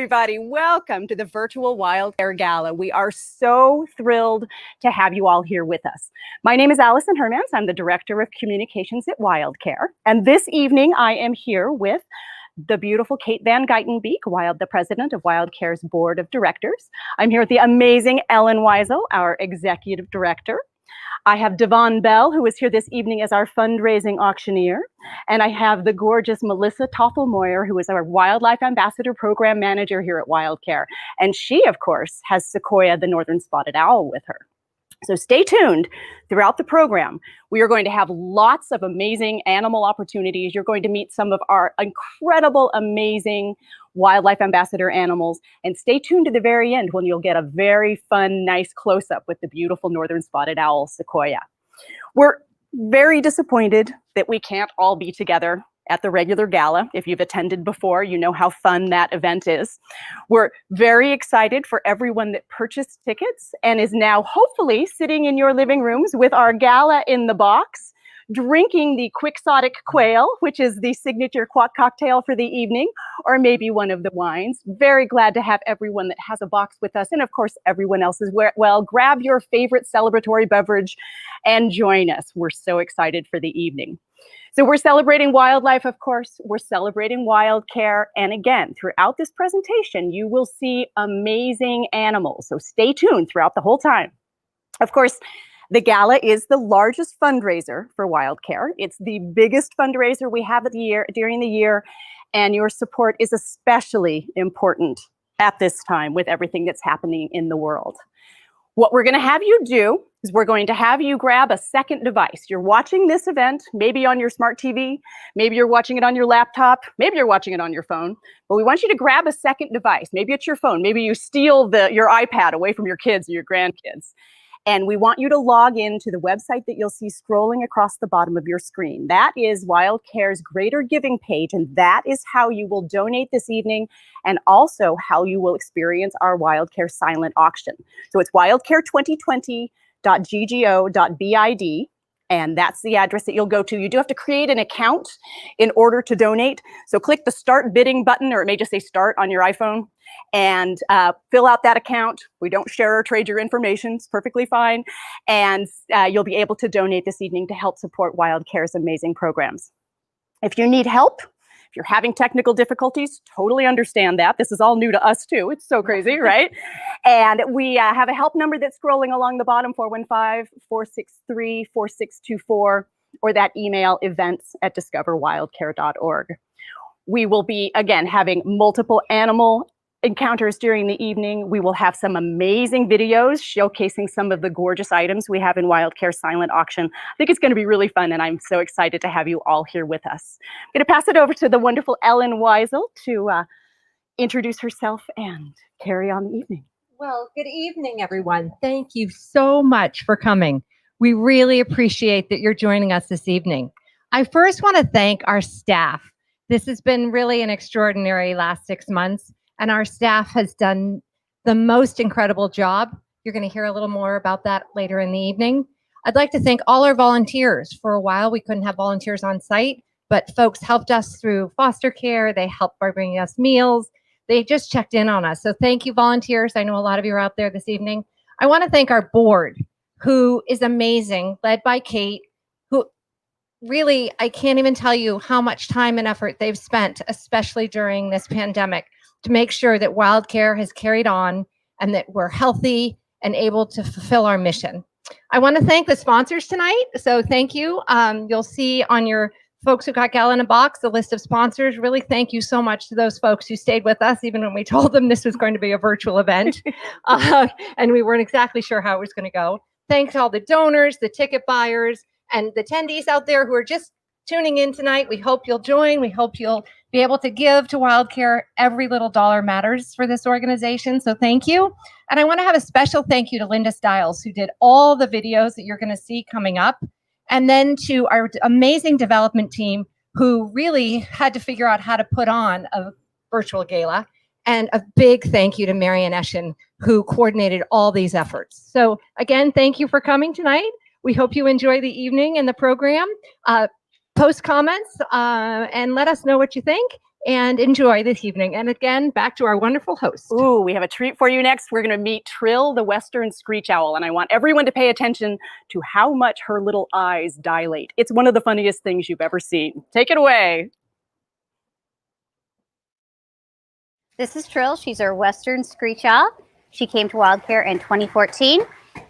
everybody. Welcome to the virtual WildCare Gala. We are so thrilled to have you all here with us. My name is Allison Hermans. I'm the Director of Communications at WildCare. And this evening, I am here with the beautiful Kate Van Geitenbeek, the president of WildCare's Board of Directors. I'm here with the amazing Ellen Weisel, our Executive Director. I have Devon Bell, who is here this evening as our fundraising auctioneer. And I have the gorgeous Melissa Toffelmoyer, who is our Wildlife Ambassador Program Manager here at WildCare. And she, of course, has Sequoia, the northern spotted owl, with her. So stay tuned throughout the program. We are going to have lots of amazing animal opportunities. You're going to meet some of our incredible, amazing wildlife ambassador animals. And stay tuned to the very end when you'll get a very fun, nice close-up with the beautiful northern spotted owl, Sequoia. We're very disappointed that we can't all be together at the regular gala. If you've attended before, you know how fun that event is. We're very excited for everyone that purchased tickets and is now hopefully sitting in your living rooms with our gala in the box, drinking the Quixotic Quail, which is the signature cocktail for the evening, or maybe one of the wines. Very glad to have everyone that has a box with us, and of course everyone else as well. Grab your favorite celebratory beverage and join us. We're so excited for the evening. So we're celebrating wildlife, of course. We're celebrating WildCare. And again, throughout this presentation, you will see amazing animals. So stay tuned throughout the whole time. Of course, the gala is the largest fundraiser for WildCare. It's the biggest fundraiser we have during the year. And your support is especially important at this time with everything that's happening in the world. What we're going to have you do is we're going to have you grab a second device. You're watching this event, maybe on your smart TV, maybe you're watching it on your laptop, maybe you're watching it on your phone, but we want you to grab a second device. Maybe it's your phone, maybe you steal your iPad away from your kids or your grandkids. And we want you to log into the website that you'll see scrolling across the bottom of your screen. That is WildCare's Greater Giving page, and that is how you will donate this evening and also how you will experience our WildCare silent auction. So it's wildcare2020.ggo.bid, and that's the address that you'll go to. You do have to create an account in order to donate. So click the Start Bidding button, or it may just say Start on your iPhone, and fill out that account. We don't share or trade your information. It's perfectly fine. And you'll be able to donate this evening to help support WildCare's amazing programs. If you need help, if you're having technical difficulties, totally understand that. This is all new to us too. It's so crazy, right? And we have a help number that's scrolling along the bottom, 415-463-4624, or that email events@discoverwildcare.org. We will be, again, having multiple animal encounters during the evening. We will have some amazing videos showcasing some of the gorgeous items we have in WildCare Silent Auction. I think it's going to be really fun, and I'm so excited to have you all here with us. I'm going to pass it over to the wonderful Ellen Weisel to introduce herself and carry on the evening. Well, good evening, everyone. Thank you so much for coming. We really appreciate that you're joining us this evening. I first want to thank our staff. This has been really an extraordinary last 6 months. And our staff has done the most incredible job. You're going to hear a little more about that later in the evening. I'd like to thank all our volunteers. For a while, we couldn't have volunteers on site, but folks helped us through foster care. They helped by bringing us meals. They just checked in on us. So thank you, volunteers. I know a lot of you are out there this evening. I want to thank our board, who is amazing, led by Kate, who really, I can't even tell you how much time and effort they've spent, especially during this pandemic, to make sure that WildCare has carried on and that we're healthy and able to fulfill our mission. I want to thank the sponsors tonight. So thank you. You'll see on your folks who got Gala in a Box, the list of sponsors. Really thank you so much to those folks who stayed with us, even when we told them this was going to be a virtual event. And we weren't exactly sure how it was going to go. Thanks to all the donors, the ticket buyers, and the attendees out there who are just tuning in tonight. We hope you'll join. We hope you'll be able to give to WildCare. Every little dollar matters for this organization. So thank you. And I want to have a special thank you to Linda Stiles, who did all the videos that you're going to see coming up. And then to our amazing development team, who really had to figure out how to put on a virtual gala. And a big thank you to Marian Eschen, who coordinated all these efforts. So again, thank you for coming tonight. We hope you enjoy the evening and the program. Post comments and let us know what you think. and enjoy this evening. And again, back to our wonderful host. Ooh, we have a treat for you next. We're going to meet Trill, the Western Screech Owl, and I want everyone to pay attention to how much her little eyes dilate. It's one of the funniest things you've ever seen. Take it away. This is Trill. She's our Western Screech Owl. She came to WildCare in 2014,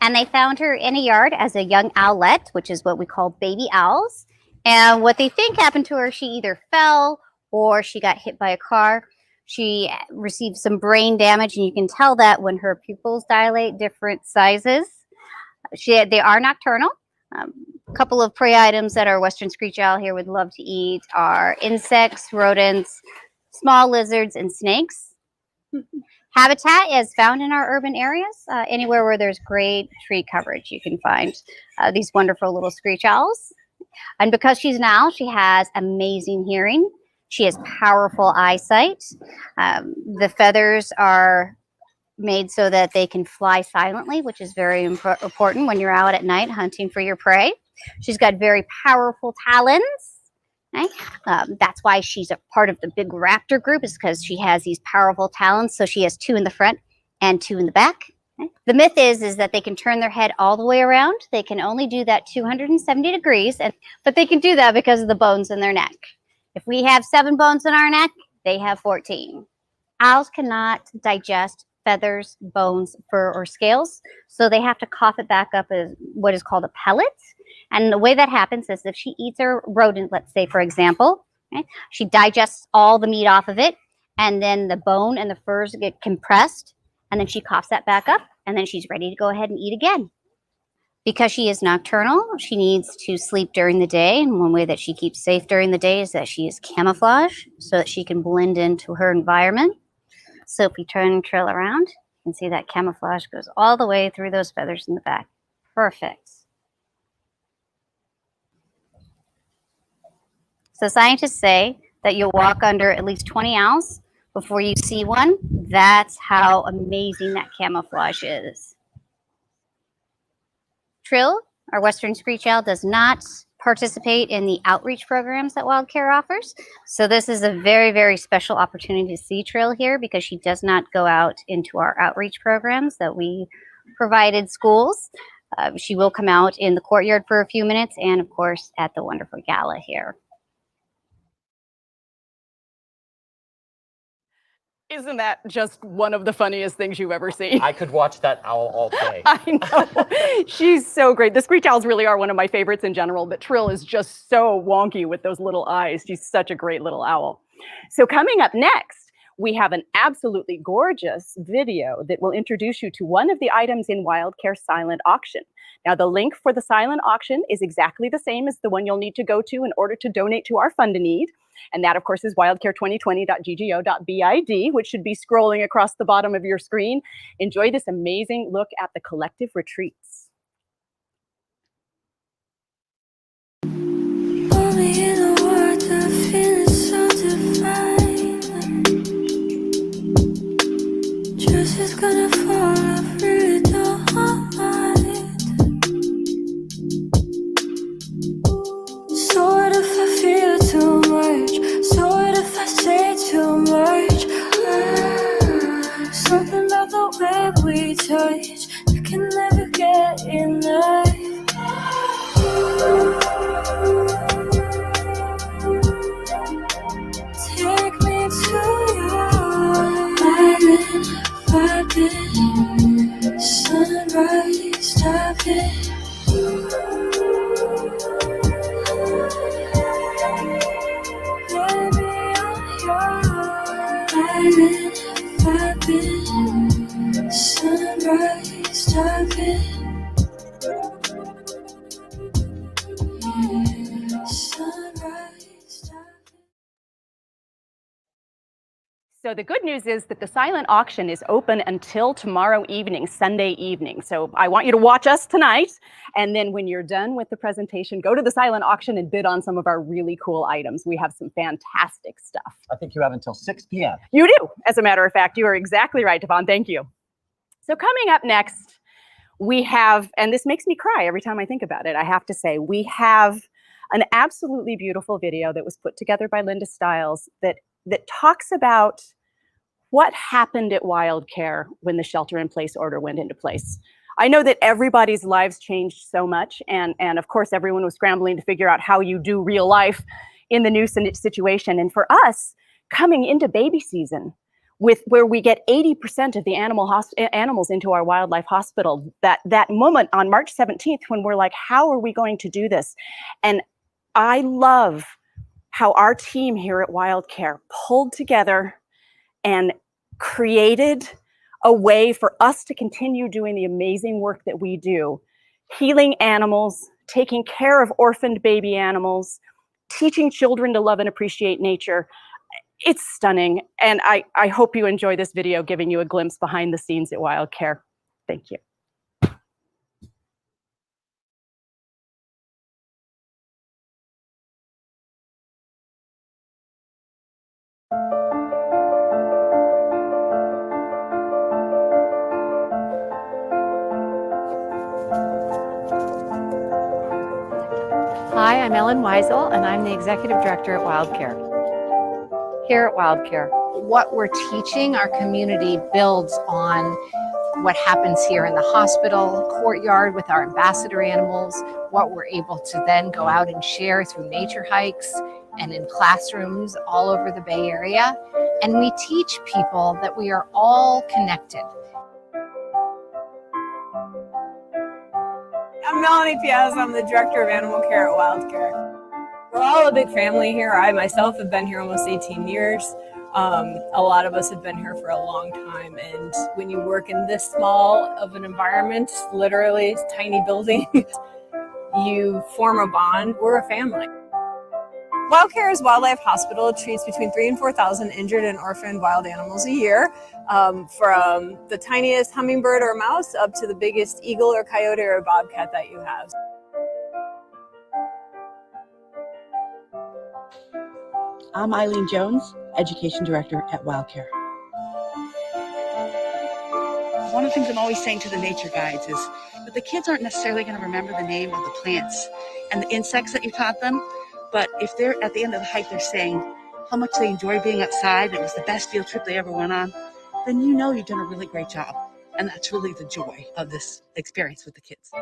and they found her in a yard as a young owlet, which is what we call baby owls. And what they think happened to her, she either fell or she got hit by a car. She received some brain damage, and you can tell that when her pupils dilate different sizes. They are nocturnal. A couple of prey items that our Western Screech Owl here would love to eat are insects, rodents, small lizards, and snakes. Habitat is found in our urban areas. Anywhere where there's great tree coverage, you can find these wonderful little screech owls. And because she's an owl, she has amazing hearing. She has powerful eyesight. The feathers are made so that they can fly silently, which is very important when you're out at night hunting for your prey. She's got very powerful talons. Okay? That's why she's a part of the big raptor group, is because she has these powerful talons. So she has 2 in the front and 2 in the back. Okay? The myth is that they can turn their head all the way around. They can only do that 270 degrees, but they can do that because of the bones in their neck. If we have 7 bones in our neck, they have 14. Owls cannot digest feathers, bones, fur, or scales, so they have to cough it back up as what is called a pellet. And the way that happens is if she eats a rodent, let's say, for example, okay, she digests all the meat off of it, and then the bone and the furs get compressed, and then she coughs that back up, and then she's ready to go ahead and eat again. Because she is nocturnal, she needs to sleep during the day, and one way that she keeps safe during the day is that she is camouflage so that she can blend into her environment. So if we turn Trill around, you can see that camouflage goes all the way through those feathers in the back. Perfect. So scientists say that you'll walk under at least 20 owls before you see one. That's how amazing that camouflage is. Trill, our Western Screech Owl, does not participate in the outreach programs that WildCare offers. So this is a very, very special opportunity to see Trill here, because she does not go out into our outreach programs that we provided schools. She will come out in the courtyard for a few minutes, and of course at the wonderful gala here. Isn't that just one of the funniest things you've ever seen? I could watch that owl all day. I know. She's so great. The screech owls really are one of my favorites in general, but Trill is just so wonky with those little eyes. She's such a great little owl. So coming up next, we have an absolutely gorgeous video that will introduce you to one of the items in WildCare silent auction. Now, the link for the silent auction is exactly the same as the one you'll need to go to in order to donate to our Fund a Need. And that, of course, is wildcare2020.ggo.bid, which should be scrolling across the bottom of your screen. Enjoy this amazing look at the collective retreats. Only in a world that feels so divine. Truth is gonna fall, I really don't mind. So what if I feel too much? So what if I say too much? Something about the way we touch, I can never get enough. Take me to your island, vibing, sunrise, stop it. Baby, on your island, vibing, sunrise, stop it. Sunrise, stop it. So the good news is that the silent auction is open until tomorrow evening, Sunday evening. So I want you to watch us tonight. And then when you're done with the presentation, go to the silent auction and bid on some of our really cool items. We have some fantastic stuff. I think you have until 6 p.m. You do. As a matter of fact, you are exactly right, Devon. Thank you. So coming up next, we have, and this makes me cry every time I think about it, I have to say, we have an absolutely beautiful video that was put together by Linda Stiles that that talks about what happened at WildCare when the shelter-in-place order went into place. I know that everybody's lives changed so much, and of course everyone was scrambling to figure out how you do real life in the new situation. And for us, coming into baby season, where we get 80% of the animals into our wildlife hospital, that moment on March 17th when we're like, how are we going to do this? And I love how our team here at WildCare pulled together and created a way for us to continue doing the amazing work that we do, healing animals, taking care of orphaned baby animals, teaching children to love and appreciate nature. It's stunning, and I hope you enjoy this video giving you a glimpse behind the scenes at WildCare. Thank you. Hi, I'm Ellen Weisel, and I'm the Executive Director at WildCare. Here at WildCare, what we're teaching our community builds on what happens here in the hospital courtyard with our ambassador animals, what we're able to then go out and share through nature hikes and in classrooms all over the Bay Area. And we teach people that we are all connected. I'm Melanie Piazza. I'm the Director of Animal Care at WildCare. We're all a big family here. I myself have been here almost 18 years. A lot of us have been here for a long time, and when you work in this small of an environment, literally tiny building, you form a bond. We're a family. WildCare's Wildlife Hospital treats between 3,000 and 4,000 injured and orphaned wild animals a year, from the tiniest hummingbird or mouse up to the biggest eagle or coyote or bobcat that you have. I'm Eileen Jones, Education Director at WildCare. One of the things I'm always saying to the nature guides is that the kids aren't necessarily going to remember the name of the plants and the insects that you taught them, but if they're at the end of the hike, they're saying how much they enjoyed being outside, it was the best field trip they ever went on, then you know you've done a really great job. And that's really the joy of this experience with the kids.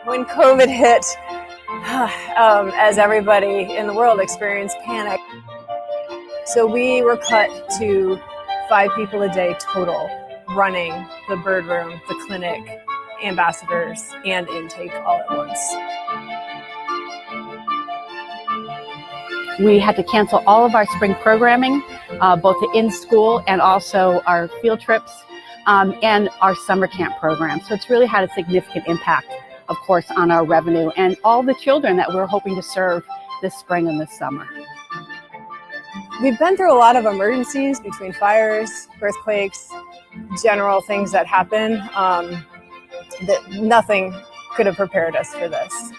When COVID hit, as everybody in the world experienced panic, so we were cut to 5 people a day total, running the bird room, the clinic, ambassadors, and intake all at once. We had to cancel all of our spring programming, both in school and also our field trips and our summer camp program. So it's really had a significant impact, of course, on our revenue and all the children that we're hoping to serve this spring and this summer. We've been through a lot of emergencies between fires, earthquakes, general things that happen, that nothing could have prepared us for this.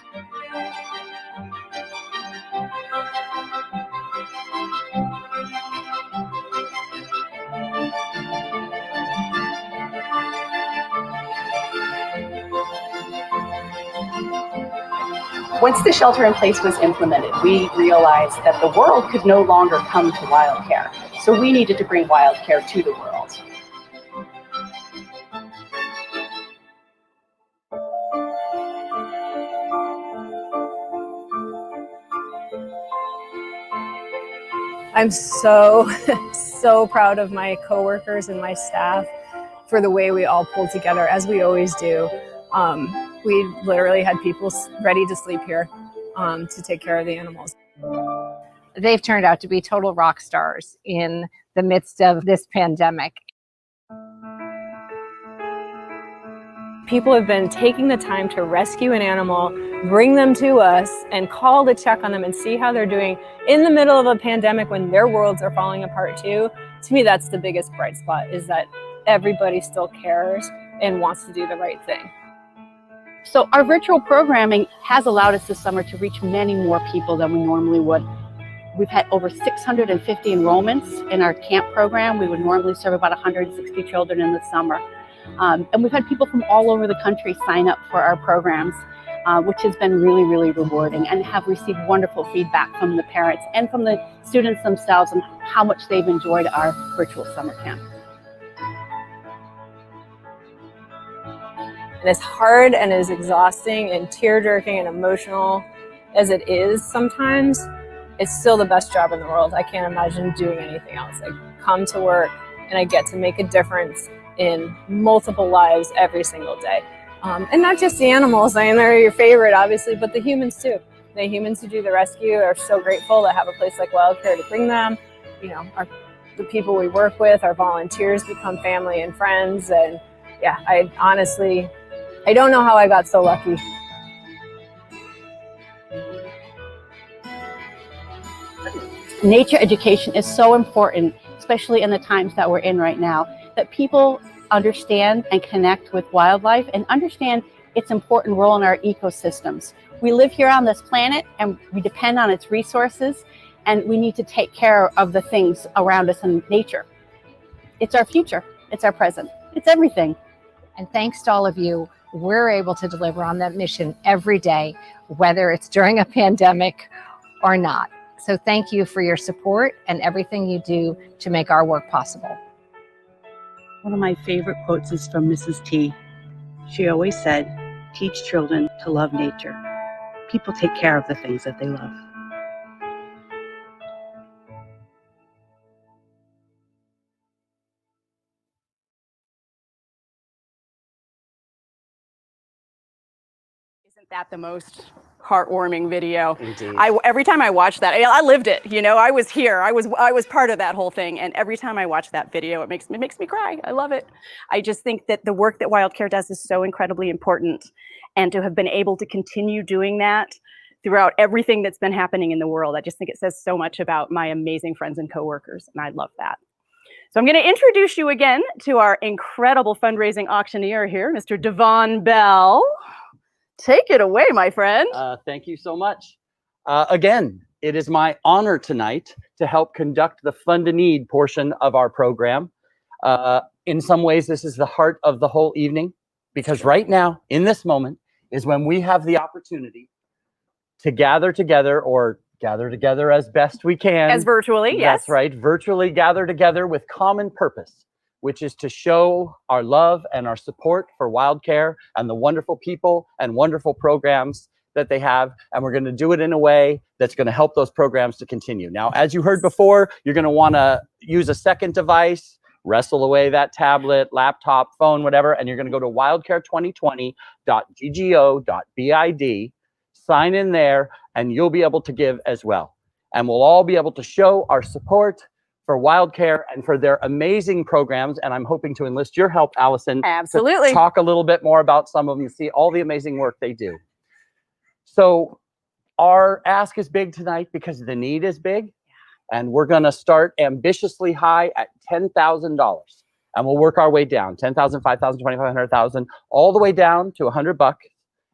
Once the shelter-in-place was implemented, we realized that the world could no longer come to WildCare. So we needed to bring WildCare to the world. I'm so proud of my coworkers and my staff for the way we all pulled together, as we always do. We literally had people ready to sleep here to take care of the animals. They've turned out to be total rock stars in the midst of this pandemic. People have been taking the time to rescue an animal, bring them to us, and call to check on them and see how they're doing in the middle of a pandemic when their worlds are falling apart too. To me, that's the biggest bright spot, is that everybody still cares and wants to do the right thing. So our virtual programming has allowed us this summer to reach many more people than we normally would. We've had over 650 enrollments in our camp program. We would normally serve about 160 children in the summer. And we've had people from all over the country sign up for our programs. which has been really, really rewarding, and have received wonderful feedback from the parents and from the students themselves on how much they've enjoyed our virtual summer camp. And as hard and as exhausting and tear-jerking and emotional as it is sometimes, it's still the best job in the world. I can't imagine doing anything else. I come to work and I get to make a difference in multiple lives every single day. And not just the animals, I mean, they're your favorite, obviously, but the humans too. The humans who do the rescue are so grateful to have a place like WildCare to bring them. You know, the people we work with, our volunteers become family and friends. And yeah, I don't know how I got so lucky. Nature education is so important, especially in the times that we're in right now, that people understand and connect with wildlife and understand its important role in our ecosystems. We live here on this planet and we depend on its resources, and we need to take care of the things around us in nature. It's our future, it's our present, it's everything. And thanks to all of you, we're able to deliver on that mission every day, whether it's during a pandemic or not. So thank you for your support and everything you do to make our work possible. One of my favorite quotes is from Mrs. T. She always said, "Teach children to love nature. People take care of the things that they love." Isn't that the most heartwarming video? Indeed. Every time I watch that, I lived it. You know, I was here. I was part of that whole thing. And every time I watch that video, it makes me cry. I love it. I just think that the work that WildCare does is so incredibly important, and to have been able to continue doing that throughout everything that's been happening in the world, I just think it says so much about my amazing friends and coworkers, and I love that. So I'm going to introduce you again to our incredible fundraising auctioneer here, Mr. Devon Bell. Take it away, my friend. Thank you so much. Again, it is my honor tonight to help conduct the Fund a Need portion of our program. In some ways, this is the heart of the whole evening, because right now, in this moment, is when we have the opportunity to gather together, or gather together as best we can. As virtually, yes. That's right, virtually gather together with common purpose, which is to show our love and our support for WildCare and the wonderful people and wonderful programs that they have. And we're going to do it in a way that's going to help those programs to continue. Now, as you heard before, you're going to want to use a second device, wrestle away that tablet, laptop, phone, whatever, and you're going to go to wildcare2020.ggo.bid, sign in there, and you'll be able to give as well. And we'll all be able to show our support for WildCare and for their amazing programs. And I'm hoping to enlist your help, Allison, Absolutely. to talk a little bit more about some of them. You see all the amazing work they do. So our ask is big tonight because the need is big. And we're going to start ambitiously high at $10,000. And we'll work our way down, 10,000, 5,000, 2,500, all the way down to $100.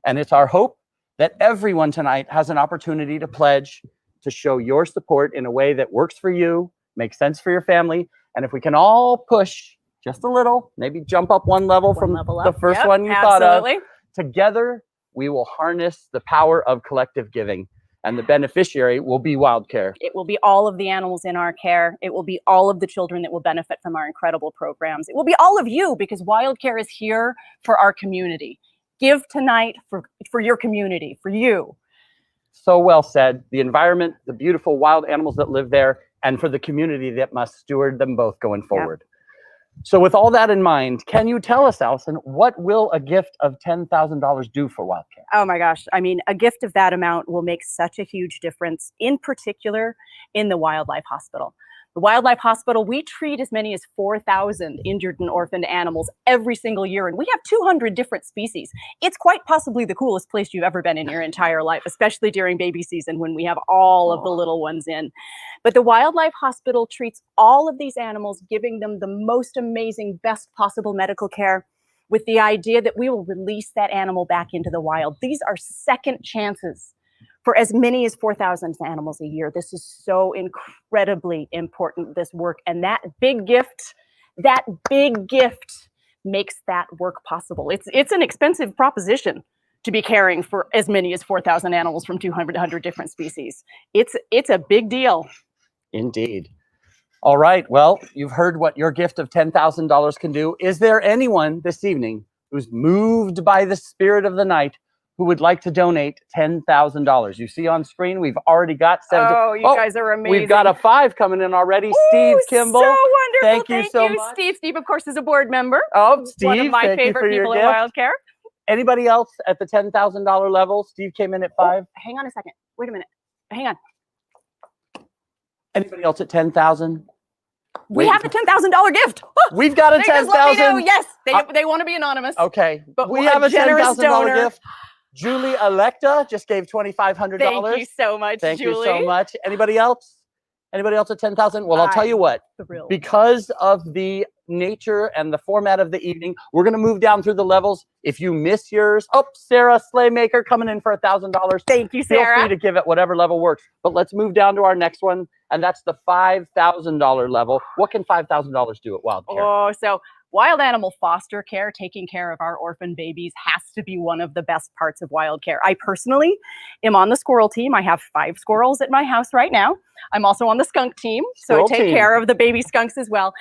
And it's our hope that everyone tonight has an opportunity to pledge, to show your support in a way that works for you, makes sense for your family. And if we can all push just a little, maybe jump up one level from the first one you thought of, together we will harness the power of collective giving. And the beneficiary will be WildCare. It will be all of the animals in our care. It will be all of the children that will benefit from our incredible programs. It will be all of you, because WildCare is here for our community. Give tonight for your community, for you. So well said. The environment, the beautiful wild animals that live there, and for the community that must steward them both going forward. Yep. So with all that in mind, can you tell us, Allison, what will a gift of $10,000 do for WildCare? Oh my gosh. I mean, a gift of that amount will make such a huge difference, in particular in the Wildlife Hospital. The Wildlife Hospital, we treat as many as 4,000 injured and orphaned animals every single year, and we have 200 different species. It's quite possibly the coolest place you've ever been in your entire life, especially during baby season when we have all of the little ones in. But the Wildlife Hospital treats all of these animals, giving them the most amazing, best possible medical care, with the idea that we will release that animal back into the wild. These are second chances for as many as 4,000 animals a year. This is so incredibly important, this work. And that big gift makes that work possible. It's an expensive proposition to be caring for as many as 4,000 animals from 200 different species. It's a big deal. Indeed. All right. Well, you've heard what your gift of $10,000 can do. Is there anyone this evening who's moved by the spirit of the night who would like to donate $10,000? You see on screen, we've already got 70. Oh, you guys are amazing. We've got a 5 coming in already. Ooh, Steve Kimball. So wonderful. Thank you so much. Steve. Steve, of course, is a board member. Oh, Steve, one of my thank you favorite for your people at gift. WildCare. Anybody else at the $10,000 level? Steve came in at 5. Oh, hang on a second. Wait a minute. Hang on. Anybody else at 10,000? We have a $10,000 gift. We've got a They just let me know. 10,000. Yes, they want to be anonymous. Okay, But we a have a generous $10,000 donor. gift. Julie Electa just gave $2,500. Thank you so much, Thank Julie. you so much. Anybody else? Anybody else at 10,000? Well, I'll tell you what. Thrilled. Because of the nature and the format of the evening, we're going to move down through the levels. If you miss yours, Sarah Slaymaker coming in for $1,000. Thank you, Feel Sarah. free to give it whatever level works. But let's move down to our next one, and that's the $5,000 level. What can $5,000 do at WildCare? Oh, so wild animal foster care, taking care of our orphan babies, has to be one of the best parts of WildCare. I personally am on the squirrel team. I have 5 squirrels at my house right now. I'm also on the skunk team, so I take care of the baby skunks as well.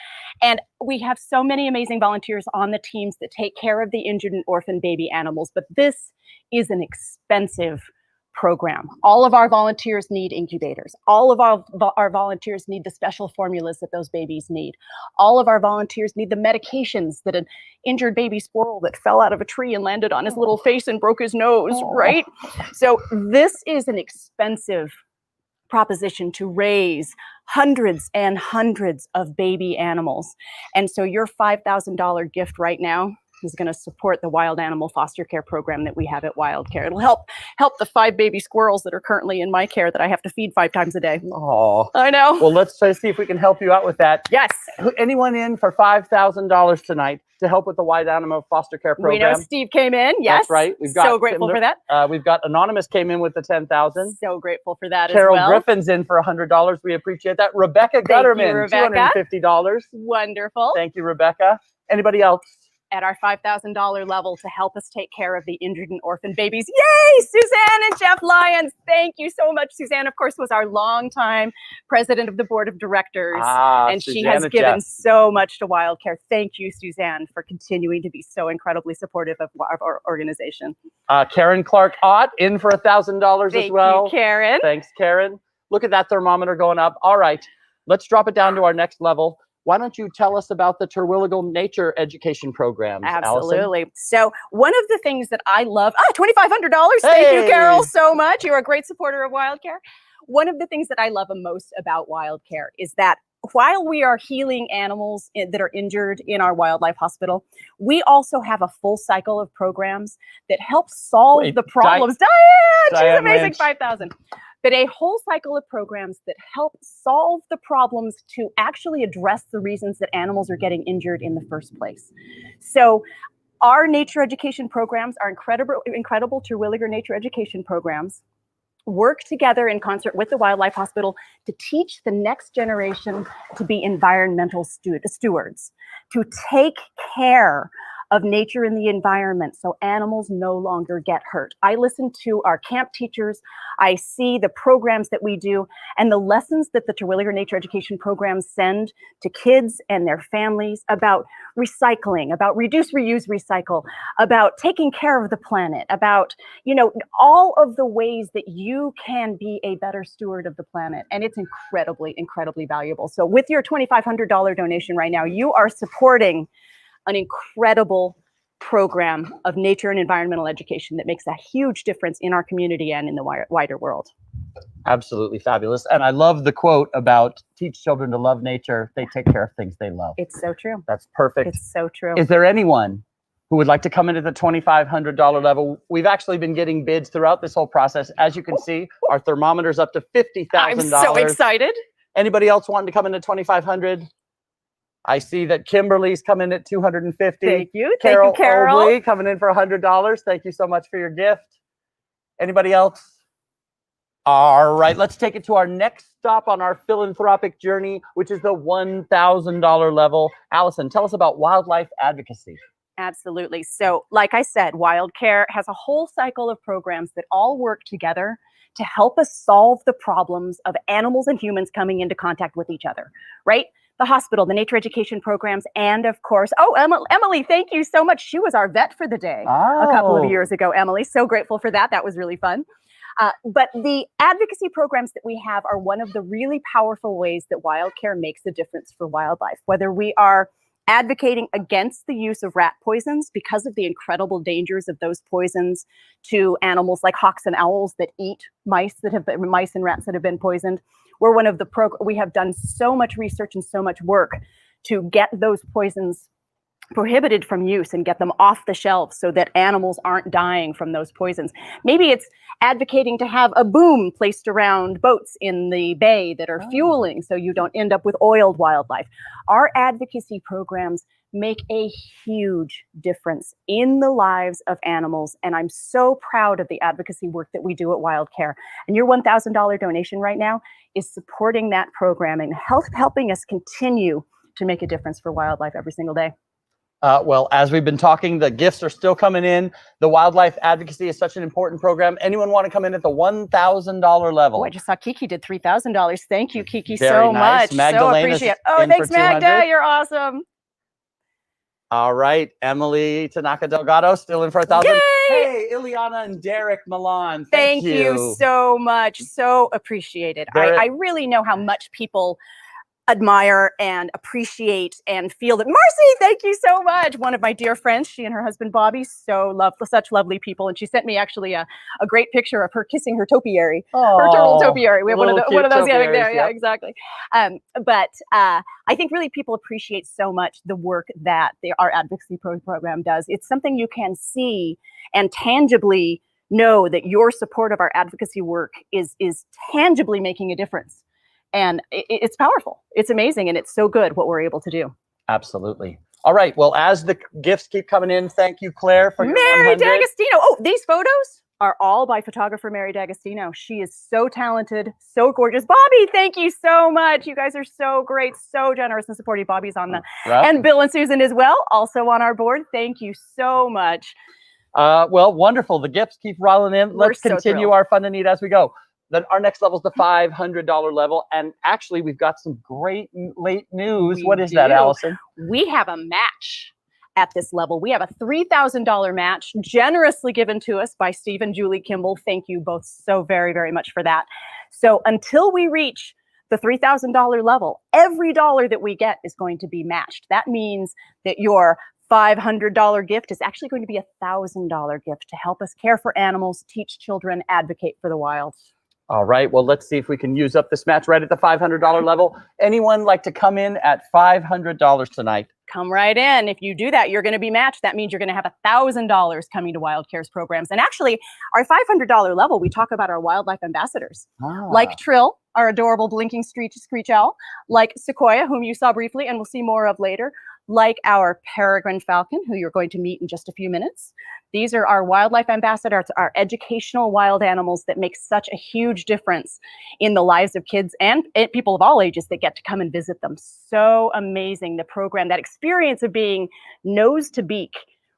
And we have so many amazing volunteers on the teams that take care of the injured and orphan baby animals. But this is an expensive program. All of our volunteers need incubators. All of our volunteers need the special formulas that those babies need. All of our volunteers need the medications that an injured baby squirrel that fell out of a tree and landed on his little face and broke his nose, right? So this is an expensive proposition to raise hundreds and hundreds of baby animals. And so your $5,000 gift right now is going to support the wild animal foster care program that we have at WildCare. It'll help the 5 baby squirrels that are currently in my care that I have to feed 5 times a day. Oh, I know. Well, let's try to see if we can help you out with that. Yes. Anyone in for $5,000 tonight to help with the wild animal foster care program? We know Steve came in. Yes. That's right. We've got so grateful for that. We've got Anonymous came in with the 10,000. So grateful for that Carol as well. Griffin's in for $100. We appreciate that. Rebecca Gutterman, Rebecca. $250. Wonderful. Thank you, Rebecca. Anybody else? At our $5,000 level to help us take care of the injured and orphan babies. Yay! Suzanne and Jeff Lyons. Thank you so much. Suzanne, of course, was our longtime president of the board of directors. And Suzanne she has and given Jeff. so much to WildCare. Thank you, Suzanne, for continuing to be so incredibly supportive of our organization. Karen Clark Ott in for $1,000 as well. Thank you, Karen. Thanks, Karen. Look at that thermometer going up. All right, let's drop it down to our next level. Why don't you tell us about the Terwilliger Nature Education Programs, Absolutely. Allison? So one of the things that I love, $2,500. Thank you, Carol, so much. You're a great supporter of WildCare. One of the things that I love most about WildCare is that while we are healing animals that are injured in our wildlife hospital, we also have a full cycle of programs that help solve the problems. Diane, she's amazing, Lynch. 5,000. But a whole cycle of programs that help solve the problems to actually address the reasons that animals are getting injured in the first place. So our nature education programs, our incredible Terwilliger nature education programs, work together in concert with the Wildlife Hospital to teach the next generation to be environmental stewards, to take care of nature and the environment so animals no longer get hurt. I listen to our camp teachers, I see the programs that we do, and the lessons that the Terwilliger Nature Education programs send to kids and their families about recycling, about reduce, reuse, recycle, about taking care of the planet, about, all of the ways that you can be a better steward of the planet. And it's incredibly, incredibly valuable. So with your $2,500 donation right now, you are supporting an incredible program of nature and environmental education that makes a huge difference in our community and in the wider world. Absolutely fabulous. And I love the quote about teach children to love nature. They take care of things they love. It's so true. That's perfect. It's so true. Is there anyone who would like to come into the $2,500 level? We've actually been getting bids throughout this whole process. As you can see, our thermometer's up to $50,000. I'm so excited. Anybody else wanting to come into 2,500? I see that Kimberly's coming in at $250. Thank you. Carol Thank you, Carol. Obley coming in for $100. Thank you so much for your gift. Anybody else? All right, let's take it to our next stop on our philanthropic journey, which is the $1,000 level. Allison, tell us about wildlife advocacy. Absolutely. So, like I said, WildCare has a whole cycle of programs that all work together to help us solve the problems of animals and humans coming into contact with each other, right? The hospital, the nature education programs, and of course, Emily, thank you so much. She was our vet for the day a couple of years ago, Emily. So grateful for that. That was really fun. But the advocacy programs that we have are one of the really powerful ways that WildCare makes a difference for wildlife, whether we are advocating against the use of rat poisons because of the incredible dangers of those poisons to animals like hawks and owls that eat mice and rats that have been poisoned. We're one of the we have done so much research and so much work to get those poisons prohibited from use and get them off the shelves so that animals aren't dying from those poisons. Maybe it's advocating to have a boom placed around boats in the bay that are fueling so you don't end up with oiled wildlife. Our advocacy programs make a huge difference in the lives of animals, and I'm so proud of the advocacy work that we do at WildCare. And your $1,000 donation right now is supporting that program and helping us continue to make a difference for wildlife every single day. Well, as we've been talking, the gifts are still coming in. The wildlife advocacy is such an important program. Anyone want to come in at the $1,000 level? Oh, I just saw Kiki did $3,000. Thank you, Kiki, Very so nice. much. Magdalena's so appreciate it. Oh, in thanks, for 200. Magda. You're awesome. All right, Emily Tanaka Delgado still in for 1,000. Yay! Hey, Ileana and Derek Milan. Thank you so much. So appreciated. I really know how much people admire and appreciate and feel that. Marcy, thank you so much. One of my dear friends, she and her husband Bobby, such lovely people, and she sent me actually a great picture of her kissing her topiary, her turtle topiary. We have one of those there. Yeah, exactly. But I think really people appreciate so much the work that our advocacy program does. It's something you can see and tangibly know that your support of our advocacy work is tangibly making a difference. And it's powerful. It's amazing. And it's so good what we're able to do. Absolutely. All right. Well, as the gifts keep coming in, thank you, Claire, for your Mary 100. D'Agostino. Oh, these photos are all by photographer Mary D'Agostino. She is so talented, so gorgeous. Bobby, thank you so much. You guys are so great, so generous and supportive. Bobby's on the, and Bill and Susan as well, also on our board. Thank you so much. Well, wonderful. The gifts keep rolling in. Let's continue our fun and need as we go. Then our next level is the $500 level. And actually, we've got some great late news. What is that, Allison? We have a match at this level. We have a $3,000 match generously given to us by Steve and Julie Kimball. Thank you both so very, very much for that. So until we reach the $3,000 level, every dollar that we get is going to be matched. That means that your $500 gift is actually going to be a $1,000 gift to help us care for animals, teach children, advocate for the wild. All right. Well, let's see if we can use up this match right at the $500 level. Anyone like to come in at $500 tonight? Come right in. If you do that, you're going to be matched. That means you're going to have $1,000 coming to WildCare's programs. And actually, our $500 level, we talk about our wildlife ambassadors, like Trill, our adorable blinking screech owl, like Sequoia, whom you saw briefly and we'll see more of later, like our peregrine falcon, who you're going to meet in just a few minutes. These are our wildlife ambassadors, our educational wild animals that make such a huge difference in the lives of kids and people of all ages that get to come and visit them. So amazing, the program, that experience of being nose to beak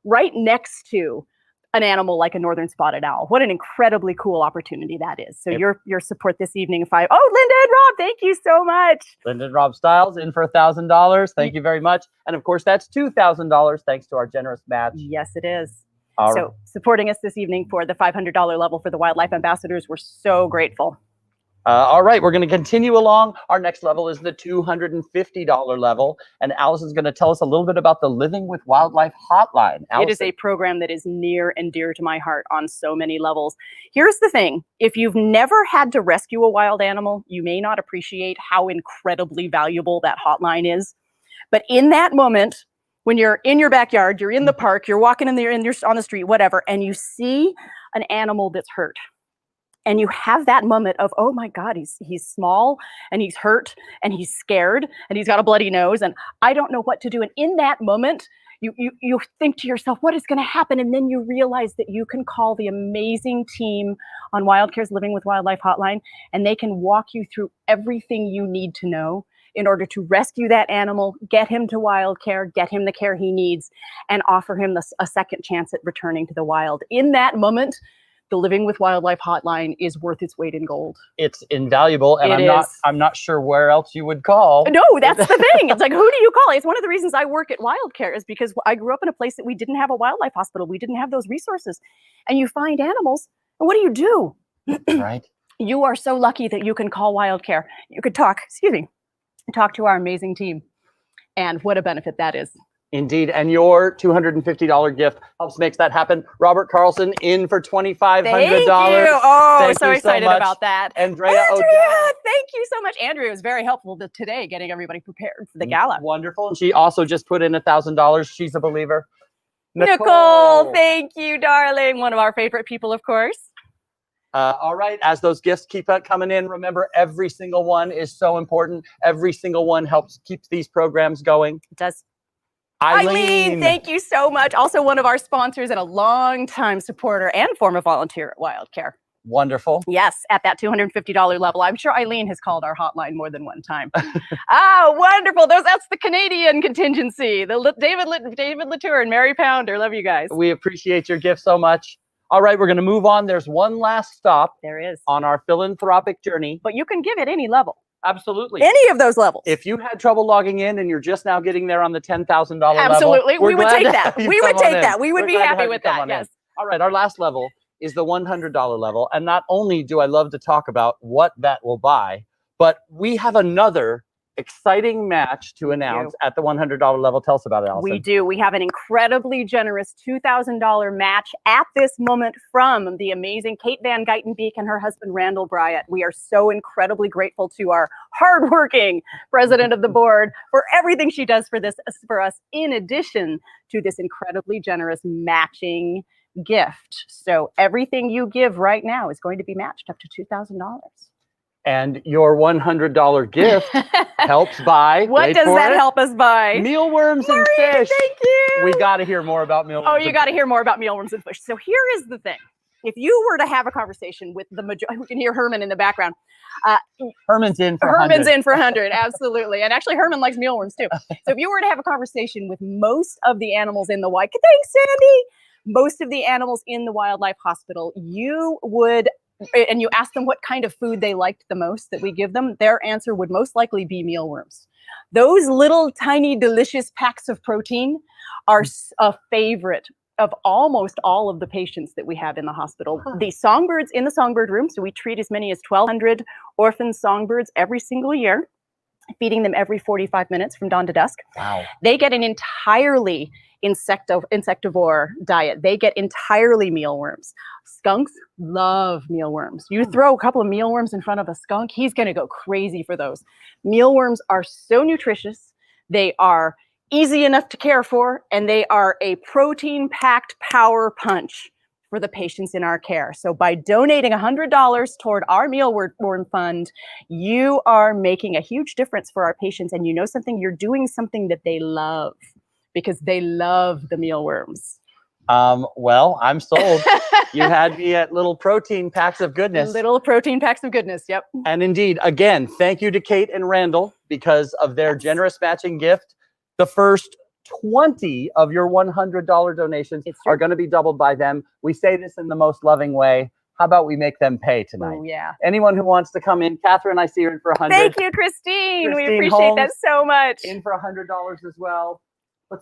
right next to an animal like a northern spotted owl. What an incredibly cool opportunity that is. So your support this evening, Linda and Rob, thank you so much. Linda and Rob Stiles in for $1,000. Thank you very much. And of course, that's $2,000 thanks to our generous match. Yes, it is. So supporting us this evening for the $500 level for the wildlife ambassadors, we're so grateful. All right, we're going to continue along. Our next level is the $250 level. And Allison's going to tell us a little bit about the Living with Wildlife Hotline. Allison. It is a program that is near and dear to my heart on so many levels. Here's the thing. If you've never had to rescue a wild animal, you may not appreciate how incredibly valuable that hotline is. But in that moment, when you're in your backyard, you're in the park, you're walking on the street, whatever, and you see an animal that's hurt. And you have that moment of, oh my God, he's small and he's hurt and he's scared and he's got a bloody nose and I don't know what to do. And in that moment, you think to yourself, what is going to happen? And then you realize that you can call the amazing team on WildCare's Living with Wildlife Hotline, and they can walk you through everything you need to know. in order to rescue that animal, get him to WildCare, get him the care he needs, and offer him a second chance at returning to the wild. In that moment, the Living with Wildlife hotline is worth its weight in gold. It's invaluable, and I'm not sure where else you would call. No, that's the thing. It's like, who do you call? It's one of the reasons I work at WildCare is because I grew up in a place that we didn't have a wildlife hospital. We didn't have those resources. And you find animals, and what do? Right. You are so lucky that you can call WildCare. You could talk to our amazing team. And what a benefit that is. Indeed, and your $250 gift helps makes that happen. Robert Carlson in for $2,500. Thank you. Oh, Thank so you excited much. about that. Andrea Odell. Thank you so much. Andrea was very helpful today getting everybody prepared for the gala. Wonderful. And she also just put in $1,000. She's a believer. Nicole, thank you, darling. One of our favorite people, of course. All right, as those gifts keep coming in, remember every single one is so important. Every single one helps keep these programs going. It does. Eileen, thank you so much. Also one of our sponsors and a longtime supporter and former volunteer at WildCare. Wonderful. Yes, at that $250 level. I'm sure Eileen has called our hotline more than one time. Wonderful. That's the Canadian contingency. The David Latour and Mary Pounder. Love you guys. We appreciate your gift so much. All right, we're going to move on. There's one last stop. There is. On our philanthropic journey. But you can give at any level. Absolutely. Any of those levels. If you had trouble logging in and you're just now getting there on the $10,000 level. Absolutely. We would take that. We would take that. We would be happy with that. Yes. All right. Our last level is the $100 level. And not only do I love to talk about what that will buy, but we have another exciting match to announce at the $100 level. Tell us about it, Allison. We do. We have an incredibly generous $2,000 match at this moment from the amazing Kate Van Geitenbeek and her husband, Randall Bryant. We are so incredibly grateful to our hardworking president of the board for everything she does for us, in addition to this incredibly generous matching gift. So everything you give right now is going to be matched up to $2,000. And your $100 gift helps buy. What does that help us buy? Mealworms and fish. Thank you. We got to hear more about mealworms. Oh, you got to hear more about mealworms and fish. So here is the thing. If you were to have a conversation with the majority, we can hear Herman in the background. Herman's in for 100. Herman's in for 100, absolutely. And actually, Herman likes mealworms too. So if you were to have a conversation with most of the animals in the wild, thanks, Sandy. Most of the animals in the wildlife hospital, you would, and you ask them what kind of food they liked the most that we give them, their answer would most likely be mealworms. Those little tiny delicious packs of protein are a favorite of almost all of the patients that we have in the hospital. The songbirds in the songbird room, so we treat as many as 1,200 orphan songbirds every single year, feeding them every 45 minutes from dawn to dusk. Wow. They get an entirely insectivore diet. They get entirely mealworms. Skunks love mealworms. You throw a couple of mealworms in front of a skunk, he's going to go crazy for those. Mealworms are so nutritious. They are easy enough to care for, and they are a protein-packed power punch for the patients in our care. So by donating $100 toward our mealworm fund, you are making a huge difference for our patients. And you know something? You're doing something that they love, because they love the mealworms. Well, I'm sold. You had me at little protein packs of goodness. Little protein packs of goodness, yep. And indeed, again, thank you to Kate and Randall because of their generous matching gift. The first 20 of your $100 donations are going to be doubled by them. We say this in the most loving way. How about we make them pay tonight? Oh, yeah. Anyone who wants to come in, Catherine, I see you're in for 100. Thank you, Christine. We appreciate Holmes that so much. In for $100 as well.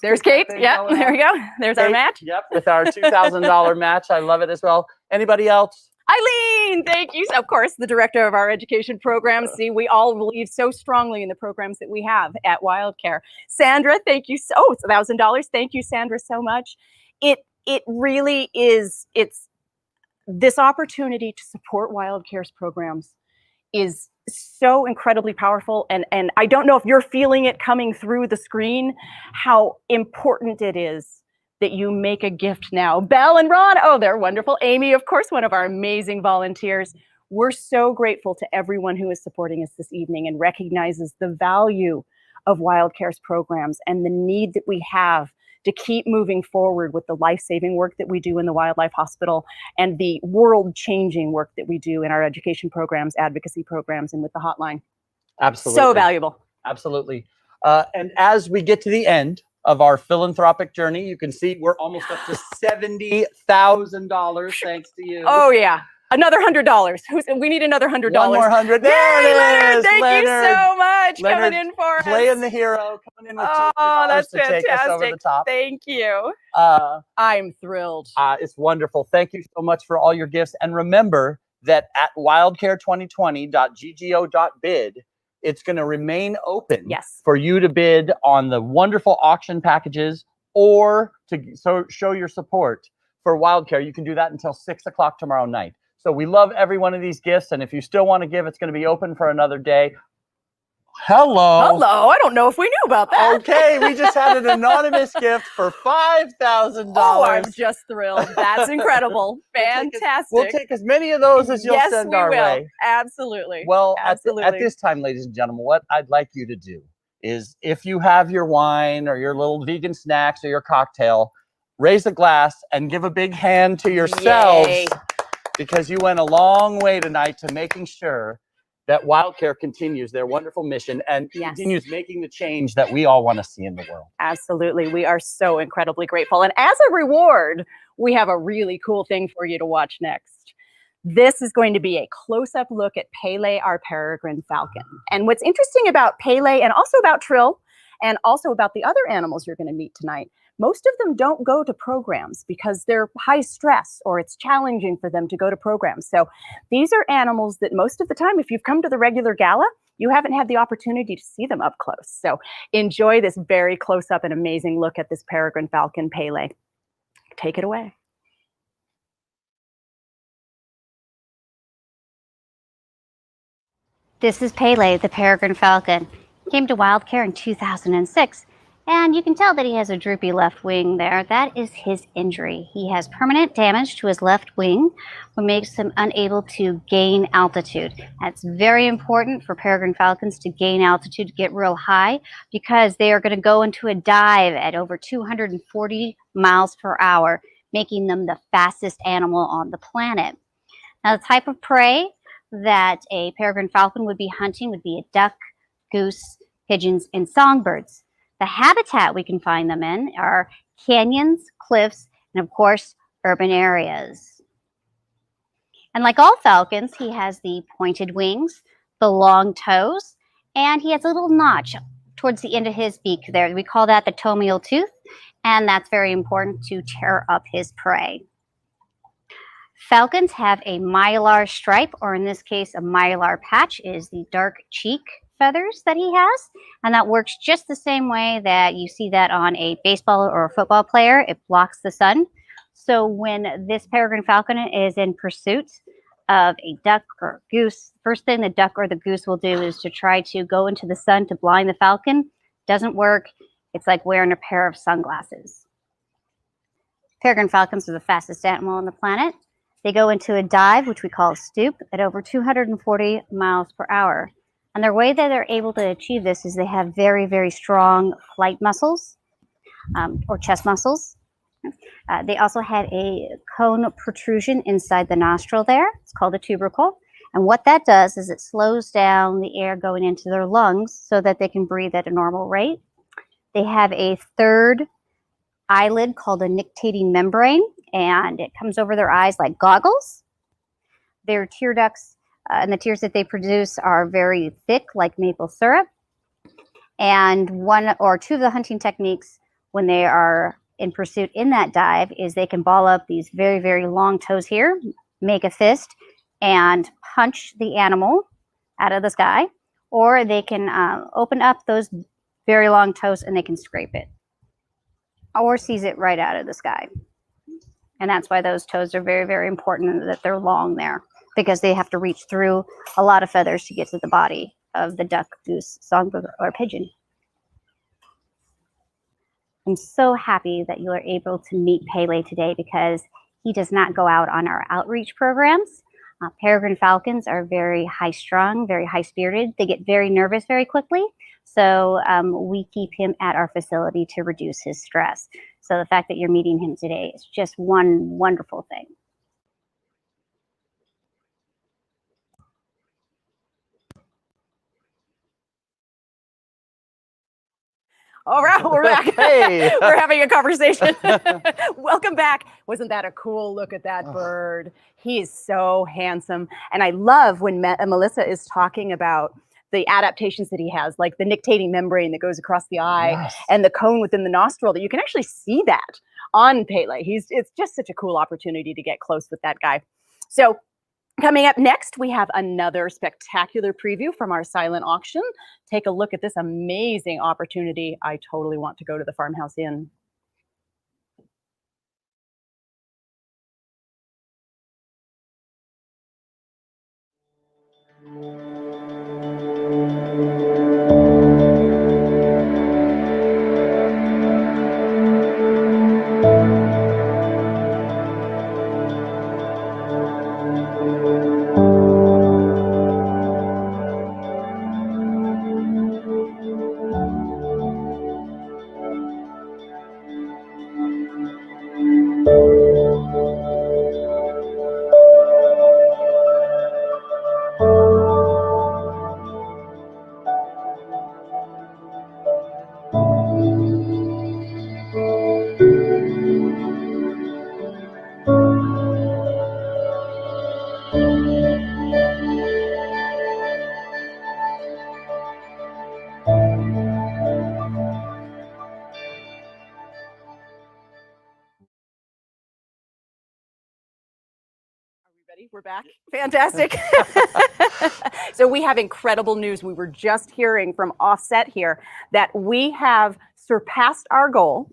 There's Kate. Yep, there we go. There's our match. Yep, with our $2,000 match. I love it as well. Anybody else? Eileen, thank you. Of course, the director of our education program. See, we all believe so strongly in the programs that we have at WildCare. Sandra, thank you. It's $1,000. Thank you, Sandra, so much. It really is. It's this opportunity to support WildCare's programs is so incredibly powerful. And I don't know if you're feeling it coming through the screen, how important it is that you make a gift now. Belle and Ron, oh, they're wonderful. Amy, of course, one of our amazing volunteers. We're so grateful to everyone who is supporting us this evening and recognizes the value of WildCare's programs and the need that we have to keep moving forward with the life-saving work that we do in the Wildlife Hospital and the world-changing work that we do in our education programs, advocacy programs, and with the hotline. Absolutely. So valuable. Absolutely. And as we get to the end of our philanthropic journey, you can see we're almost up to $70,000 thanks to you. Oh yeah, another $100. We need another $100. One more 100. There Yay, it Leonard, is. thank you so much Leonard, coming in for us. playing the hero, coming in with Oh, $200 that's to take us over the fantastic. top. Thank you. I'm thrilled. It's wonderful. Thank you so much for all your gifts. And remember that at wildcare2020.ggo.bid, it's going to remain open for you to bid on the wonderful auction packages or to show your support for WildCare. You can do that until 6 o'clock tomorrow night. So we love every one of these gifts. And if you still want to give, it's going to be open for another day. Hello. Hello. I don't know if we knew about that. Okay, we just had an anonymous gift for $5,000. Oh, I'm just thrilled. That's incredible. Fantastic. We'll take as many of those as you'll send our way. Absolutely. Well, absolutely. At this time, ladies and gentlemen, what I'd like you to do is if you have your wine or your little vegan snacks or your cocktail, raise a glass and give a big hand to yourselves. Yay. Because you went a long way tonight to making sure that WildCare continues their wonderful mission and continues making the change that we all want to see in the world. Absolutely. We are so incredibly grateful. And as a reward, we have a really cool thing for you to watch next. This is going to be a close-up look at Pele, our peregrine falcon. And what's interesting about Pele and also about Trill and also about the other animals you're going to meet tonight, most of them don't go to programs because they're high stress or it's challenging for them to go to programs. So these are animals that most of the time, if you've come to the regular gala, you haven't had the opportunity to see them up close. So enjoy this very close up and amazing look at this peregrine falcon, Pele. Take it away. This is Pele, the peregrine falcon. He came to WildCare in 2006, and you can tell that he has a droopy left wing there. That is his injury. He has permanent damage to his left wing, which makes him unable to gain altitude. That's very important for peregrine falcons to gain altitude, to get real high, because they are going to go into a dive at over 240 miles per hour, making them the fastest animal on the planet. Now, the type of prey that a peregrine falcon would be hunting would be a duck, goose, pigeons, and songbirds. The habitat we can find them in are canyons, cliffs, and of course, urban areas. And like all falcons, he has the pointed wings, the long toes, and he has a little notch towards the end of his beak there. We call that the tomial tooth, and that's very important to tear up his prey. Falcons have a mylar stripe, or in this case, a mylar patch is the dark cheek feathers that he has. And that works just the same way that you see that on a baseball or a football player. It blocks the sun. So when this peregrine falcon is in pursuit of a duck or goose, first thing the duck or the goose will do is to try to go into the sun to blind the falcon. Doesn't work. It's like wearing a pair of sunglasses. Peregrine falcons are the fastest animal on the planet. They go into a dive, which we call a stoop, at over 240 miles per hour. And the way that they're able to achieve this is they have very, very strong flight muscles or chest muscles. They also have a cone protrusion inside the nostril there. It's called a tubercle. And what that does is it slows down the air going into their lungs so that they can breathe at a normal rate. They have a third eyelid called a nictitating membrane, and it comes over their eyes like goggles. Their tear ducts and the tears that they produce are very thick, like maple syrup. And one or two of the hunting techniques when they are in pursuit in that dive is they can ball up these very, very long toes here, make a fist, and punch the animal out of the sky. Or they can open up those very long toes and they can scrape it. Or seize it right out of the sky. And that's why those toes are very, very important, that they're long there, because they have to reach through a lot of feathers to get to the body of the duck, goose, songbird, or pigeon. I'm so happy that you are able to meet Pele today because he does not go out on our outreach programs. Peregrine falcons are very high-strung, very high-spirited. They get very nervous very quickly. So we keep him at our facility to reduce his stress. So the fact that you're meeting him today is just one wonderful thing. All right, we're back. Hey. We're having a conversation. Welcome back. Wasn't that a cool look at that bird? He is so handsome. And I love when Melissa is talking about the adaptations that he has, like the nictating membrane that goes across the eye and the cone within the nostril, that you can actually see that on Pele. It's just such a cool opportunity to get close with that guy. So coming up next, we have another spectacular preview from our silent auction. Take a look at this amazing opportunity. I totally want to go to the Farmhouse Inn. We're back. Fantastic. So we have incredible news. We were just hearing from Offset here that we have surpassed our goal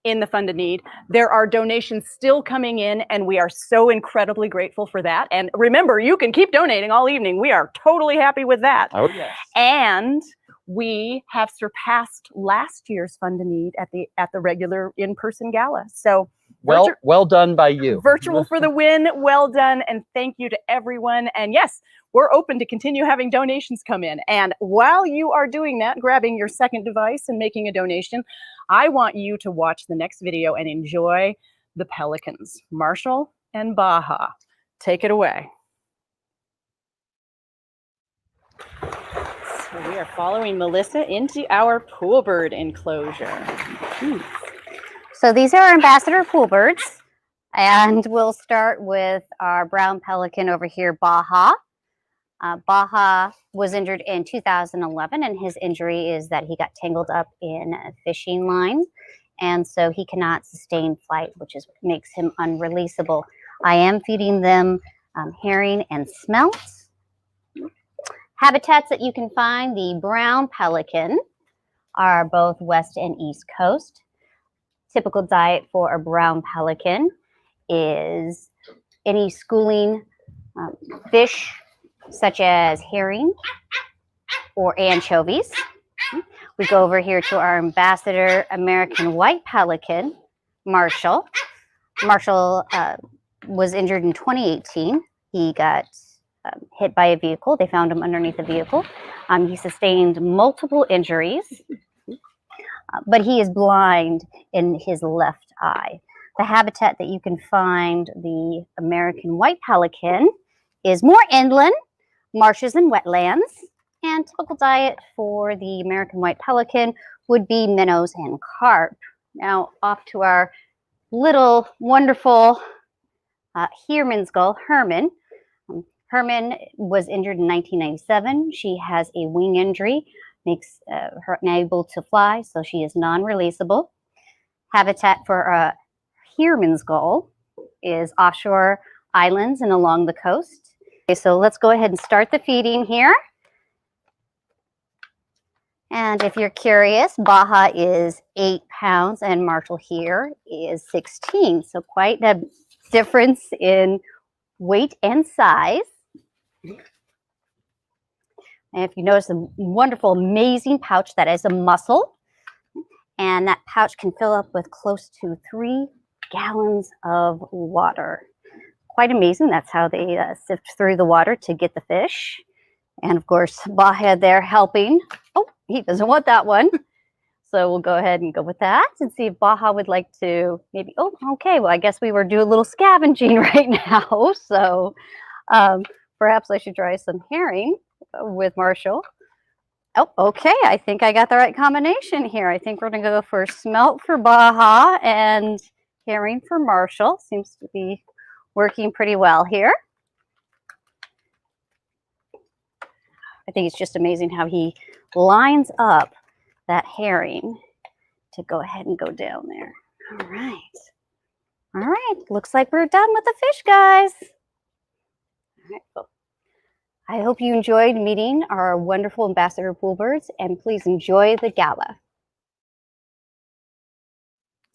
in the Fund of Need. There are donations still coming in, and we are so incredibly grateful for that. And remember, you can keep donating all evening. We are totally happy with that. Oh, yes. And we have surpassed last year's Fund of Need at the regular in-person gala. So well done by you. Virtual for the win. Well done. And thank you to everyone. And yes, we're open to continue having donations come in. And while you are doing that, grabbing your second device and making a donation, I want you to watch the next video and enjoy the pelicans, Marshall and Baja. Take it away. So we are following Melissa into our pool bird enclosure. So these are our ambassador pool birds, and we'll start with our brown pelican over here, Baja. Baja was injured in 2011, and his injury is that he got tangled up in a fishing line, and so he cannot sustain flight, which makes him unreleasable. I am feeding them herring and smelts. Habitats that you can find, the brown pelican are both west and east coast. Typical diet for a brown pelican is any schooling fish such as herring or anchovies. We go over here to our ambassador American white pelican, Marshall. Marshall was injured in 2018. He got hit by a vehicle. They found him underneath a vehicle. He sustained multiple injuries. But he is blind in his left eye. The habitat that you can find the American white pelican is more inland, marshes and wetlands, and typical diet for the American white pelican would be minnows and carp. Now off to our little wonderful Heerman's gull, Herman. Herman was injured in 1997. She has a wing injury, makes her unable to fly, so she is non-releasable. Habitat for a Heerman's gull is offshore islands and along the coast. Okay, so let's go ahead and start the feeding here. And if you're curious, Baja is 8 pounds and Marshall here is 16. So quite a difference in weight and size. And if you notice the wonderful, amazing pouch, that is a mussel. And that pouch can fill up with close to 3 gallons of water. Quite amazing. That's how they sift through the water to get the fish. And of course, Baja there helping. Oh, he doesn't want that one. So we'll go ahead and go with that and see if Baja would like to maybe, oh, okay. Well, I guess we were doing a little scavenging right now. So perhaps I should try some herring with Marshall. Oh, okay. I think I got the right combination here. I think we're going to go for smelt for Baja and herring for Marshall. Seems to be working pretty well here. I think it's just amazing how he lines up that herring to go ahead and go down there. All right. All right. Looks like we're done with the fish, guys. All right. Cool. I hope you enjoyed meeting our wonderful ambassador pool birds, and please enjoy the gala.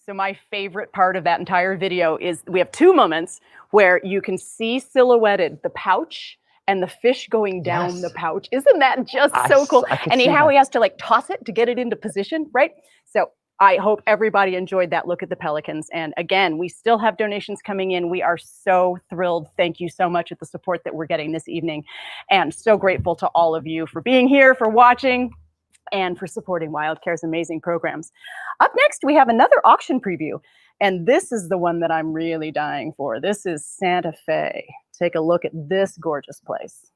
So my favorite part of that entire video is we have two moments where you can see silhouetted the pouch and the fish going down the pouch. Isn't that just so cool? And how he has to like toss it to get it into position, right? So I hope everybody enjoyed that look at the pelicans. And again, we still have donations coming in. We are so thrilled. Thank you so much for the support that we're getting this evening. And so grateful to all of you for being here, for watching, and for supporting WildCare's amazing programs. Up next, we have another auction preview. And this is the one that I'm really dying for. This is Santa Fe. Take a look at this gorgeous place.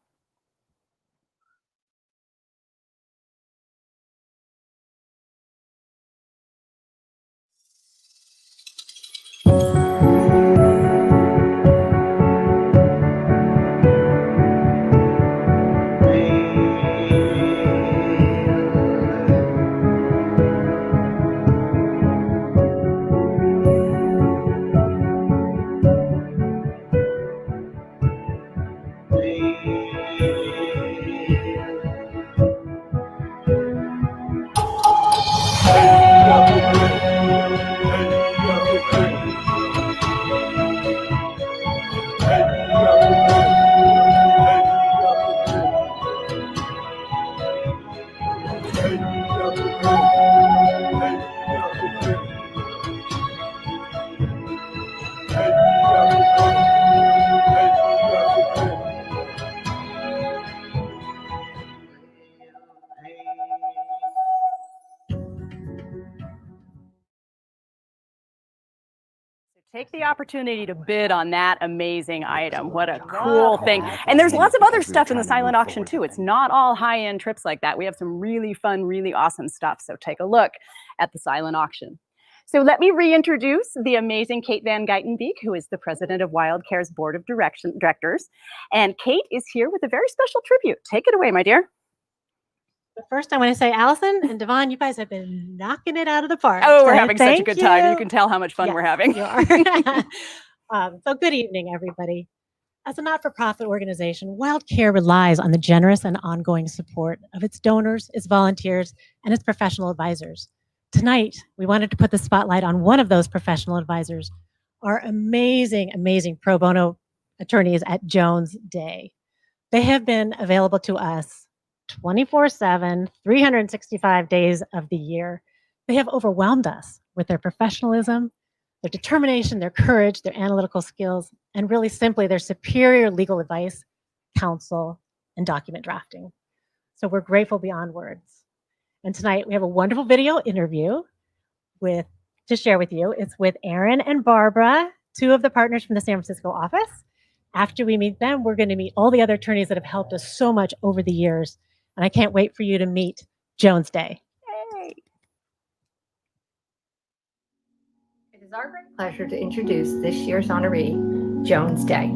Take the opportunity to bid on that amazing item. What a cool thing. And there's lots of other stuff in the silent auction too. It's not all high-end trips like that. We have some really fun, really awesome stuff. So take a look at the silent auction. So let me reintroduce the amazing Kate Van Geitenbeek, who is the president of WildCare's board of directors. And Kate is here with a very special tribute. Take it away, my dear. But first, I want to say, Allison and Devon, you guys have been knocking it out of the park. Oh, we're having such a good time. You can tell how much fun we're having. You are. So good evening, everybody. As a not-for-profit organization, WildCare relies on the generous and ongoing support of its donors, its volunteers, and its professional advisors. Tonight, we wanted to put the spotlight on one of those professional advisors, our amazing, amazing pro bono attorneys at Jones Day. They have been available to us 24/7, 365 days of the year. They have overwhelmed us with their professionalism, their determination, their courage, their analytical skills, and really simply their superior legal advice, counsel, and document drafting. So we're grateful beyond words. And tonight we have a wonderful video interview to share with you. It's with Aaron and Barbara, two of the partners from the San Francisco office. After we meet them, we're going to meet all the other attorneys that have helped us so much over the years. And I can't wait for you to meet Jones Day. Hey. It is our great pleasure to introduce this year's honoree, Jones Day.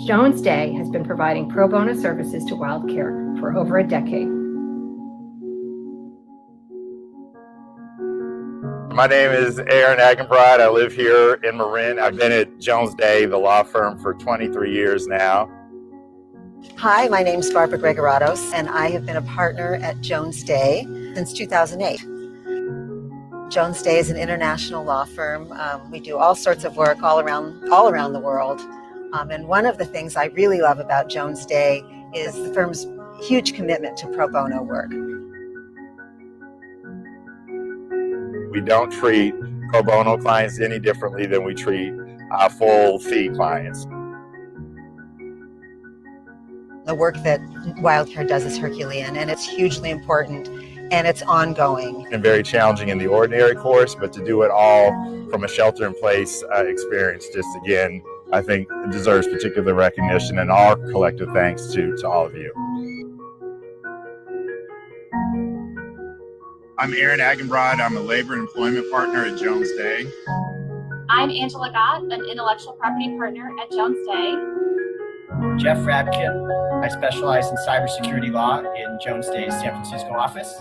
Jones Day has been providing pro bono services to WildCare for over a decade. My name is Aaron Agenbride. I live here in Marin. I've been at Jones Day, the law firm, for 23 years now. Hi, my name is Barbara Gregoratos, and I have been a partner at Jones Day since 2008. Jones Day is an international law firm. We do all sorts of work all around the world. And one of the things I really love about Jones Day is the firm's huge commitment to pro bono work. We don't treat pro bono clients any differently than we treat full fee clients. The work that WildCare does is Herculean, and it's hugely important, and it's ongoing. And very challenging in the ordinary course, but to do it all from a shelter-in-place experience, just again, I think it deserves particular recognition and our collective thanks to all of you. I'm Aaron Agenbrod. I'm a labor and employment partner at Jones Day. I'm Angela Gott, an intellectual property partner at Jones Day. Jeff Radkin. I specialize in cybersecurity law in Jones Day's San Francisco office.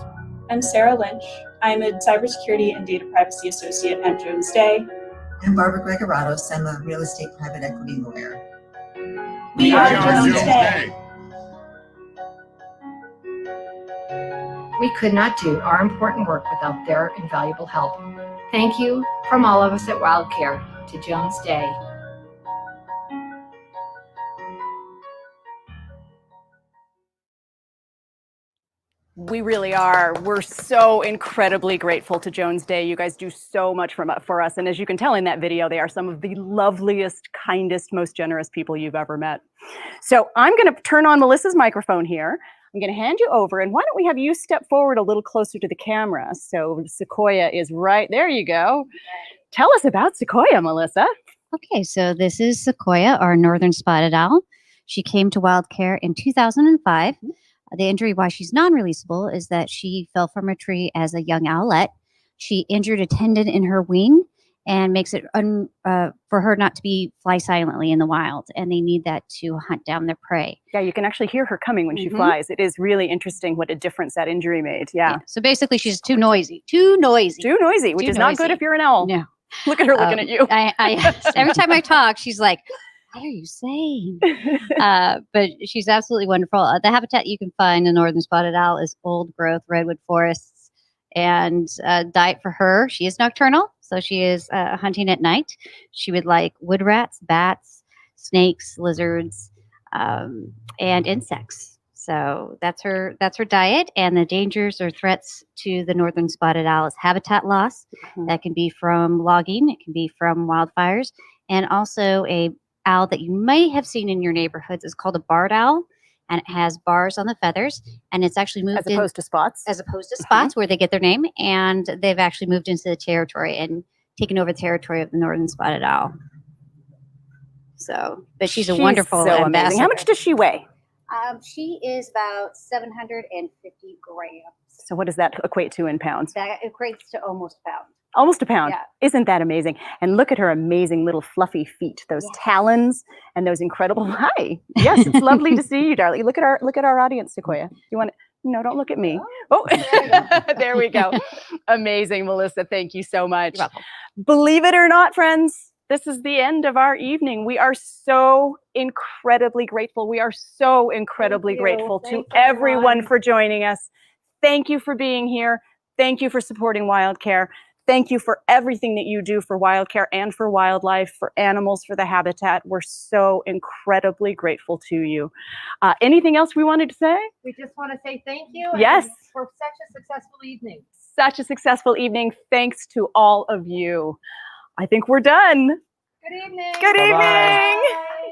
I'm Sarah Lynch. I'm a cybersecurity and data privacy associate at Jones Day. I'm Barbara Gregoratos. I'm a real estate private equity lawyer. We are Jones Day. We could not do our important work without their invaluable help. Thank you from all of us at WildCare to Jones Day. We really are. We're so incredibly grateful to Jones Day. You guys do so much for us. And as you can tell in that video, they are some of the loveliest, kindest, most generous people you've ever met. So I'm going to turn on Melissa's microphone here. I'm going to hand you over. And why don't we have you step forward a little closer to the camera? So Sequoia is right there. You go. Tell us about Sequoia, Melissa. Okay, so this is Sequoia, our northern spotted owl. She came to WildCare in 2005. The injury why she's non-releasable is that she fell from a tree as a young owlet. She injured a tendon in her wing and makes it for her not to fly silently in the wild, and they need that to hunt down their prey. Yeah, you can actually hear her coming when she flies. It is really interesting what a difference that injury made. Yeah. So basically, she's too noisy. Too noisy, which is not good if you're an owl. No. Look at her looking at you. Every time I talk, she's like, what are you saying? But she's absolutely wonderful. The habitat you can find in northern spotted owl is old growth redwood forests. And diet for her, she is nocturnal, so she is hunting at night. She would like wood rats, bats, snakes, lizards, and insects. So that's her diet. And the dangers or threats to the northern spotted owl is habitat loss. That can be from logging, it can be from wildfires, and also a owl that you may have seen in your neighborhoods is called a barred owl, and it has bars on the feathers, and it's actually moved as opposed to spots. As opposed to spots, where they get their name, and they've actually moved into the territory and taken over the territory of the northern spotted owl. So, but she's a wonderful so ambassador. amazing. How much does she weigh? She is about 750 grams. So what does that equate to in pounds? That equates to almost a pound. Almost a pound. Yeah. Isn't that amazing? And look at her amazing little fluffy feet, those talons and those incredible, hi. Yes, it's lovely to see you, darling. Look at our audience, Sequoia. You want to, no, don't look at me. Oh, there we go. Amazing, Melissa. Thank you so much. You're welcome. Believe it or not, friends, this is the end of our evening. We are so incredibly grateful. We are so incredibly grateful to everyone for joining us. Thank you for being here. Thank you for supporting WildCare. Thank you for everything that you do for WildCare and for wildlife, for animals, for the habitat. We're so incredibly grateful to you. Anything else we wanted to say? We just want to say thank you. Yes. For such a successful evening. Such a successful evening. Thanks to all of you. I think we're done. Good evening. Good evening. Bye.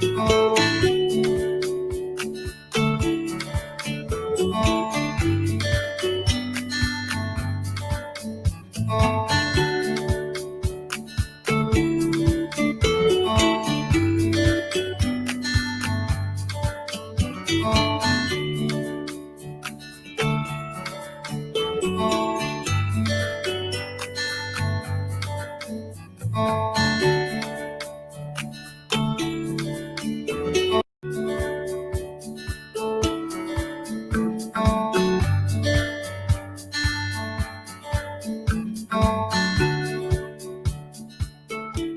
you.